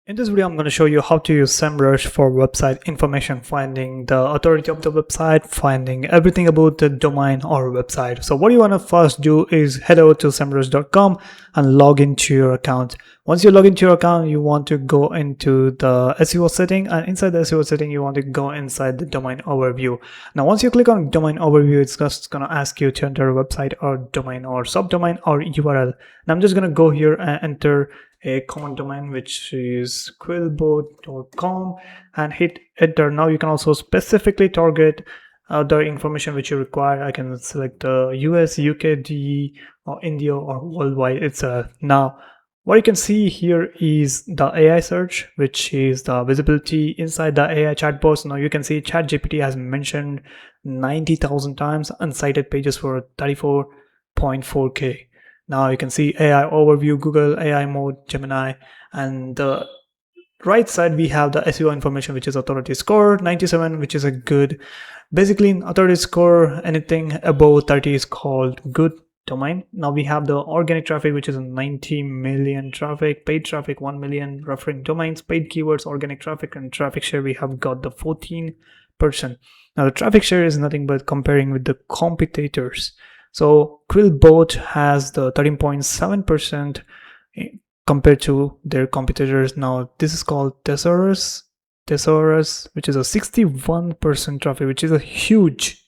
In this video, I'm going to show you how to use Semrush for website information, finding the authority of the website, finding everything about the domain or website. So what you want to first do is head over to semrush.com and log into your account. Once you log into your account, you want to go into the SEO setting, and inside the SEO setting, you want to go inside the domain overview. Now, once you click on domain overview, it's just going to ask you to enter a website or domain or subdomain or URL. And I'm just going to go here and enter a common domain, which is quillboat.com, and hit enter. Now you can also specifically target the information which you require. I can select US, UK, DE, or India, or worldwide. It's now what you can see here is the AI search, which is the visibility inside the AI chatbots. Now you can see ChatGPT has mentioned 90,000 times, uncited pages for 34.4K. Now you can see AI overview, Google, AI mode, Gemini, and the right side we have the SEO information, which is authority score 97, which is a good. Basically, in authority score, anything above 30 is called good domain. Now we have the organic traffic, which is 90 million traffic, paid traffic 1 million, referring domains, paid keywords, organic traffic, and traffic share. We have got the 14%. Now the traffic share is nothing but comparing with the competitors. So Quillbot has the 13.7% compared to their competitors. Now this is called Thesaurus, which is a 61% traffic, which is a huge.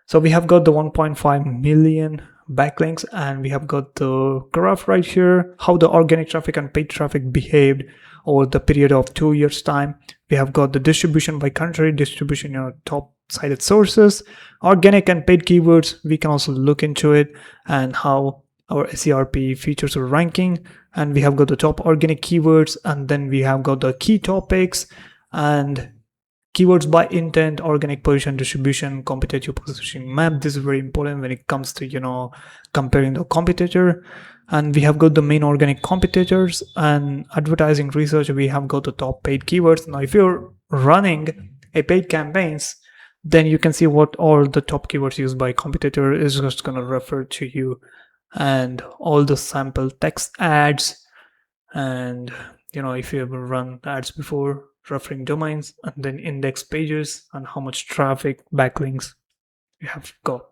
So we have got the 1.5 million backlinks, and we have got the graph right here, how the organic traffic and paid traffic behaved over the period of 2 years time. We have got the distribution by country, distribution in our top cited sources, organic and paid keywords. We can also look into it, and how our SERP features are ranking. And we have got the top organic keywords, and then we have got the key topics and keywords by intent, organic position distribution, competitive positioning map. This is very important when it comes to comparing the competitor. And we have got the main organic competitors and advertising research. We have got the top paid keywords. Now if you're running a paid campaigns, then you can see what all the top keywords used by competitor is just going to refer to you, and all the sample text ads, and if you ever run ads before, referring domains, and then index pages, and how much traffic backlinks you have got.